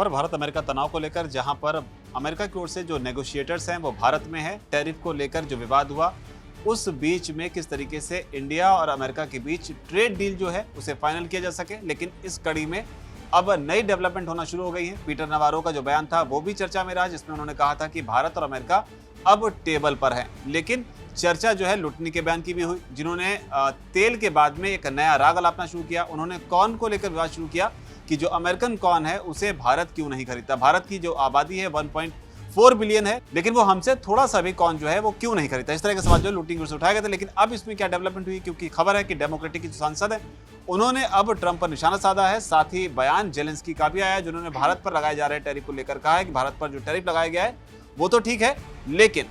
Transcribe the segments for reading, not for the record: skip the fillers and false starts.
खबर भारत अमेरिका तनाव को लेकर, जहां पर अमेरिका की ओर से जो नेगोशिएटर्स हैं वो भारत में है। टैरिफ को लेकर जो विवाद हुआ उस बीच में किस तरीके से इंडिया और अमेरिका के बीच ट्रेड डील जो है उसे फाइनल किया जा सके। लेकिन इस कड़ी में अब नई डेवलपमेंट होना शुरू हो गई है। पीटर नवारो का जो बयान था वो भी चर्चा में रहा, जिसमें उन्होंने कहा था कि भारत और अमेरिका अब टेबल पर है। लेकिन चर्चा जो है लुटनी के बयान की भी हुई, जिन्होंने तेल के बाद में एक नया राग अलापना शुरू किया। उन्होंने कॉर्न को लेकर विवाद शुरू किया कि जो अमेरिकन कॉर्न है उसे भारत क्यों नहीं खरीदता। भारत की जो आबादी है 1.4 बिलियन है, लेकिन वो हमसे थोड़ा सा भी कॉर्न जो है वो क्यों नहीं खरीदता। इस तरह के सवाल जो लुटनी की ओर से उठाए गए थे। लेकिन अब इसमें क्या डेवलपमेंट हुई, क्योंकि खबर है कि डेमोक्रेटिक की जो सांसद है उन्होंने अब ट्रंप पर निशाना साधा है। साथ ही बयान जेलेंस्की का भी आया है, जिन्होंने भारत पर लगाए जा रहे टैरिफ को लेकर कहा है कि भारत पर जो टैरिफ लगाया गया है वो तो ठीक है, लेकिन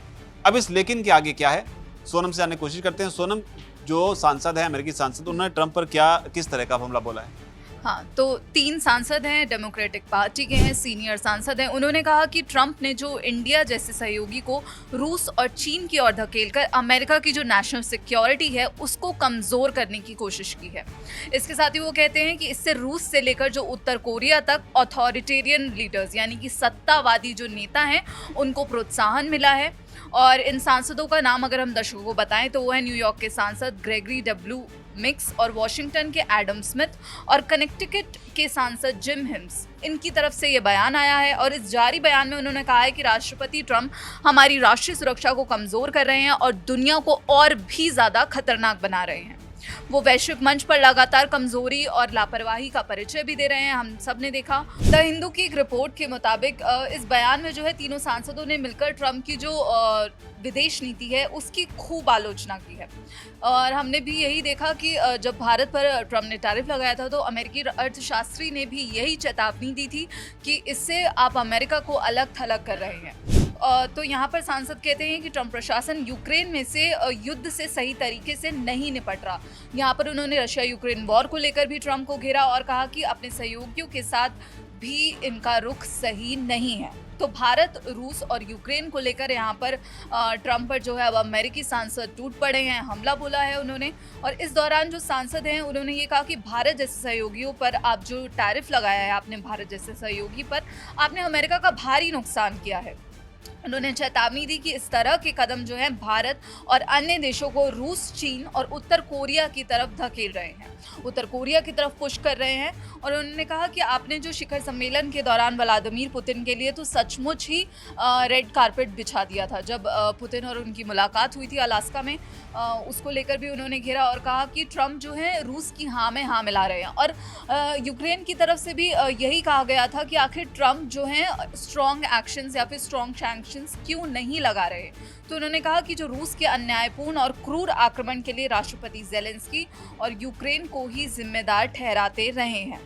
अब इस लेकिन के आगे क्या है, सोनम से जानने की कोशिश करते हैं। सोनम, जो सांसद है, अमेरिकी सांसद, उन्होंने ट्रंप पर किस तरह का हमला बोला है? हाँ, तो 3 सांसद हैं, डेमोक्रेटिक पार्टी के हैं, सीनियर सांसद हैं। उन्होंने कहा कि ट्रंप ने जो इंडिया जैसे सहयोगी को रूस और चीन की ओर धकेलकर अमेरिका की जो नेशनल सिक्योरिटी है उसको कमज़ोर करने की कोशिश की है। इसके साथ ही वो कहते हैं कि इससे रूस से लेकर जो उत्तर कोरिया तक ऑथोरिटेरियन लीडर्स यानी कि सत्तावादी जो नेता हैं उनको प्रोत्साहन मिला है। और इन सांसदों का नाम अगर हम दर्शकों को बताएं तो वो है न्यूयॉर्क के सांसद ग्रेगरी डब्ल्यू मिक्स और वॉशिंगटन के एडम स्मिथ और कनेक्टिकट के सांसद जिम हिम्स। इनकी तरफ से ये बयान आया है और इस जारी बयान में उन्होंने कहा है कि राष्ट्रपति ट्रंप हमारी राष्ट्रीय सुरक्षा को कमज़ोर कर रहे हैं और दुनिया को और भी ज़्यादा खतरनाक बना रहे हैं। वो वैश्विक मंच पर लगातार कमजोरी और लापरवाही का परिचय भी दे रहे हैं, हम सब ने देखा। द हिंदू की एक रिपोर्ट के मुताबिक इस बयान में जो है तीनों सांसदों ने मिलकर ट्रंप की जो विदेश नीति है उसकी खूब आलोचना की है। और हमने भी यही देखा कि जब भारत पर ट्रंप ने टैरिफ लगाया था तो अमेरिकी अर्थशास्त्री ने भी यही चेतावनी दी थी कि इससे आप अमेरिका को अलग थलग कर रहे हैं। तो यहाँ पर सांसद कहते हैं कि ट्रंप प्रशासन यूक्रेन में से युद्ध से सही तरीके से नहीं निपट रहा। यहाँ पर उन्होंने रशिया यूक्रेन वॉर को लेकर भी ट्रंप को घेरा और कहा कि अपने सहयोगियों के साथ भी इनका रुख सही नहीं है। तो भारत, रूस और यूक्रेन को लेकर यहाँ पर ट्रंप पर जो है अब अमेरिकी सांसद टूट पड़े हैं, हमला बोला है उन्होंने। और इस दौरान जो सांसद हैं उन्होंने ये कहा कि भारत जैसे सहयोगियों पर आप जो टैरिफ लगाया है, आपने भारत जैसे सहयोगी पर आपने अमेरिका का भारी नुकसान किया है। उन्होंने चेतावनी दी कि इस तरह के कदम जो हैं भारत और अन्य देशों को रूस, चीन और उत्तर कोरिया की तरफ धकेल रहे हैं, उत्तर कोरिया की तरफ पुश कर रहे हैं। और उन्होंने कहा कि आपने जो शिखर सम्मेलन के दौरान व्लादिमीर पुतिन के लिए तो सचमुच ही रेड कारपेट बिछा दिया था। जब पुतिन और उनकी मुलाकात हुई थी अलास्का में, उसको लेकर भी उन्होंने घेरा और कहा कि ट्रंप जो है रूस की हाँ में हाँ मिला रहे हैं। और यूक्रेन की तरफ से भी यही कहा गया था कि आखिर ट्रंप जो है स्ट्रॉन्ग एक्शंस या फिर स्ट्रॉन्ग सैंक्शंस क्यों नहीं लगा रहे। तो उन्होंने कहा कि जो रूस के अन्यायपूर्ण और क्रूर आक्रमण के लिए राष्ट्रपति जेलेंस्की और यूक्रेन को ही जिम्मेदार ठहराते रहे हैं।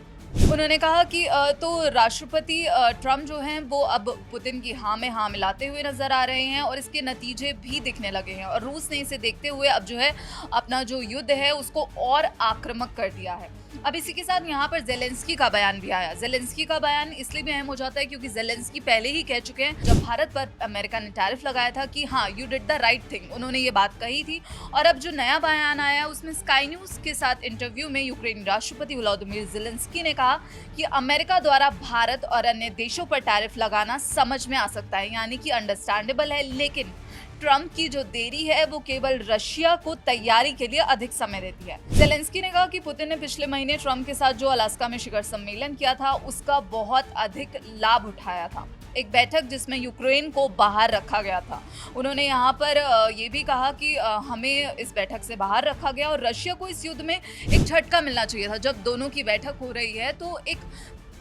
उन्होंने कहा कि तो राष्ट्रपति ट्रंप जो हैं वो अब पुतिन की हाँ में हाँ मिलाते हुए नजर आ रहे हैं और इसके नतीजे भी दिखने लगे हैं। और रूस ने इसे देखते हुए अब जो है अपना जो युद्ध है उसको और आक्रामक कर दिया है। अब इसी के साथ यहाँ पर जेलेंस्की का बयान भी आया। जेलेंस्की का बयान इसलिए भी अहम हो जाता है क्योंकि जेलेंस्की पहले ही कह चुके हैं, जब भारत पर अमेरिका ने टैरिफ लगाया था, कि हाँ you did the right thing, उन्होंने ये बात कही थी। और अब जो नया बयान आया उसमें स्काई न्यूज़ के साथ इंटरव्यू में यूक्रेनी राष्ट्रपति व्लादिमीर जेलेंस्की ने कहा कि अमेरिका द्वारा भारत और अन्य देशों पर टैरिफ लगाना समझ में आ सकता है, यानी कि अंडरस्टैंडेबल है, लेकिन ट्रंप की जो देरी है वो केवल रशिया को तैयारी के लिए अधिक समय देती है। जेलेंस्की ने कहा कि पुतिन ने पिछले महीने ट्रंप के साथ जो अलास्का में शिखर सम्मेलन किया था उसका बहुत अधिक लाभ उठाया था, एक बैठक जिसमें यूक्रेन को बाहर रखा गया था। उन्होंने यहाँ पर ये भी कहा कि हमें इस बैठक से बाहर रखा गया और रशिया को इस युद्ध में एक झटका मिलना चाहिए था। जब दोनों की बैठक हो रही है तो एक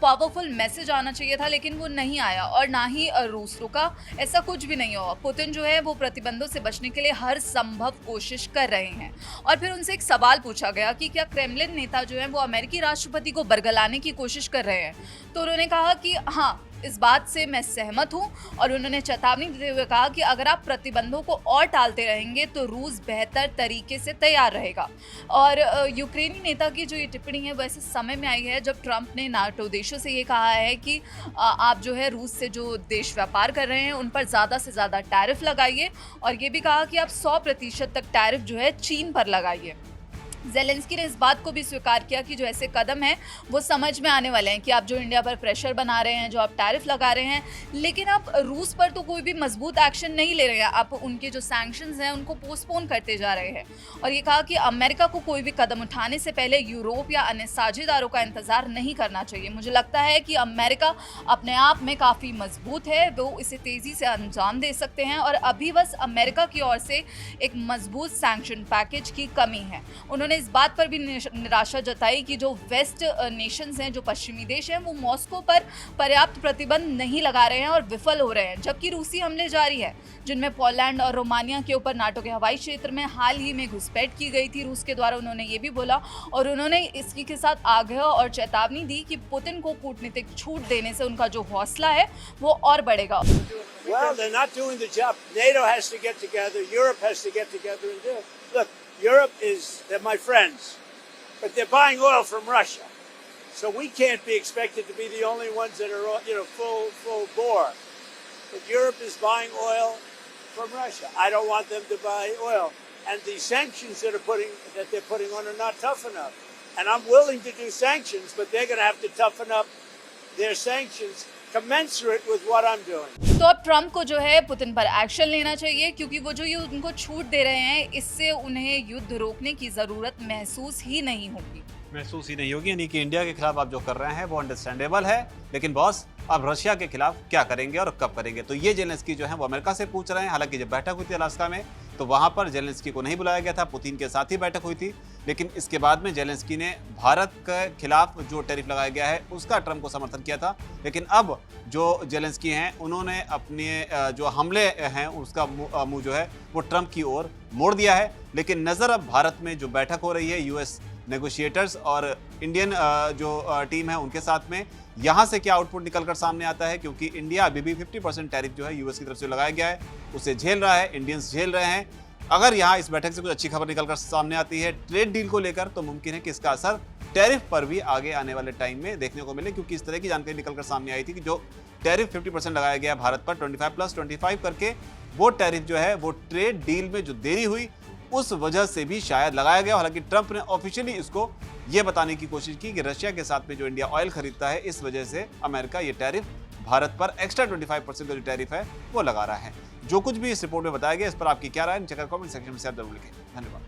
पावरफुल मैसेज आना चाहिए था, लेकिन वो नहीं आया और ना ही रूस रुका, ऐसा कुछ भी नहीं हुआ। पुतिन जो है वो प्रतिबंधों से बचने के लिए हर संभव कोशिश कर रहे हैं। और फिर उनसे एक सवाल पूछा गया कि क्या क्रेमलिन नेता जो है वो अमेरिकी राष्ट्रपति को बरगलाने की कोशिश कर रहे हैं। तो उन्होंने कहा कि हाँ, इस बात से मैं सहमत हूँ। और उन्होंने चेतावनी देते हुए कहा कि अगर आप प्रतिबंधों को और टालते रहेंगे तो रूस बेहतर तरीके से तैयार रहेगा। और यूक्रेनी नेता की जो ये टिप्पणी है वैसे समय में आई है जब ट्रंप ने नाटो देशों से ये कहा है कि आप जो है रूस से जो देश व्यापार कर रहे हैं उन पर ज़्यादा से ज़्यादा टैरिफ लगाइए, और ये भी कहा कि आप 100% तक टैरिफ जो है चीन पर लगाइए। ज़ेलेंस्की ने इस बात को भी स्वीकार किया कि जो ऐसे कदम हैं वो समझ में आने वाले हैं कि आप जो इंडिया पर प्रेशर बना रहे हैं, जो आप टैरिफ लगा रहे हैं, लेकिन आप रूस पर तो कोई भी मजबूत एक्शन नहीं ले रहे हैं। आप उनके जो सैंक्शंस हैं उनको पोस्टपोन करते जा रहे हैं। और ये कहा कि अमेरिका को कोई भी कदम उठाने से पहले यूरोप या अन्य साझेदारों का इंतजार नहीं करना चाहिए। मुझे लगता है कि अमेरिका अपने आप में काफ़ी मजबूत है, वो इसे तेज़ी से अंजाम दे सकते हैं और अभी बस अमेरिका की ओर से एक मजबूत सैंक्शन पैकेज की कमी है। उन्होंने इस बात पर भी निराशा जताई कि जो वेस्ट नेशंस हैं, जो पश्चिमी देश हैं, वो मॉस्को पर पर्याप्त प्रतिबंध नहीं लगा रहे हैं और विफल हो रहे हैं, जबकि रूसी हमले जारी है, जिनमें पोलैंड और रोमानिया के ऊपर नाटो के हवाई क्षेत्र में हाल ही में घुसपैठ की गई थी रूस के द्वारा। उन्होंने ये भी बोला और उन्होंने इसकी के साथ आग्रह और चेतावनी दी कि पुतिन को कूटनीतिक छूट देने से उनका जो हौसला है वो और बढ़ेगा। Well, they're not doing the job. NATO has to get together. Europe has to get together and do it. Look, Europe they're my friends, but they're buying oil from Russia. So we can't be expected to be the only ones that are, full bore. But Europe is buying oil from Russia. I don't want them to buy oil. And the sanctions that they're putting on are not tough enough. And I'm willing to do sanctions, but they're going to have to toughen up their sanctions commensurate with what I'm doing. तो अब Trump को जो है Putin पर action लेना चाहिए, क्योंकि वो जो ये उनको छूट दे रहे हैं इससे उन्हें युद्ध रोकने की ज़रूरत महसूस ही नहीं होगी। यानी कि इंडिया के खिलाफ आप जो कर रहे हैं वो अंडरस्टैंडेबल है, लेकिन बॉस अब रशिया के खिलाफ क्या करेंगे और कब करेंगे? तो ये जेलेंस्की जो है वो अमेरिका से पूछ रहे हैं। हालांकि जब बैठक हुई थी अलास्का में तो वहां पर जेलेंस्की को नहीं बुलाया गया था, पुतिन के साथ ही बैठक हुई थी। लेकिन इसके बाद में जेलेंस्की ने भारत के खिलाफ जो टैरिफ लगाया गया है उसका ट्रम्प को समर्थन किया था। लेकिन अब जो जेलेंस्की हैं उन्होंने अपने जो हमले हैं उसका मुंह जो है वो ट्रम्प की ओर मोड़ दिया है। लेकिन नज़र अब भारत में जो बैठक हो रही है यूएस नेगोशिएटर्स और इंडियन जो टीम है उनके साथ में, यहाँ से क्या आउटपुट निकलकर सामने आता है, क्योंकि इंडिया अभी भी 50% टैरिफ जो है यूएस की तरफ से लगाया गया है उसे झेल रहा है, इंडियंस झेल रहे हैं। अगर यहाँ इस बैठक से कुछ अच्छी खबर निकलकर सामने आती है ट्रेड डील को लेकर तो मुमकिन है कि इसका असर टैरिफ पर भी आगे आने वाले टाइम में देखने को मिले, क्योंकि इस तरह की जानकारी निकलकर सामने आई थी कि जो टैरिफ 50% लगाया गया भारत पर 25+25 करके, वो टैरिफ जो है वो ट्रेड डील में जो देरी हुई उस वजह से भी शायद लगाया गया। हालांकि ट्रंप ने ऑफिशियली इसको ये बताने की कोशिश की कि रशिया के साथ में जो इंडिया ऑयल खरीदता है इस वजह से अमेरिका ये टैरिफ भारत पर एक्स्ट्रा 25% का जो टैरिफ है वो लगा रहा है। जो कुछ भी इस रिपोर्ट में बताया गया इस पर आपकी क्या राय है, नीचे कमेंट सेक्शन में से आप जरूर लिखें। धन्यवाद।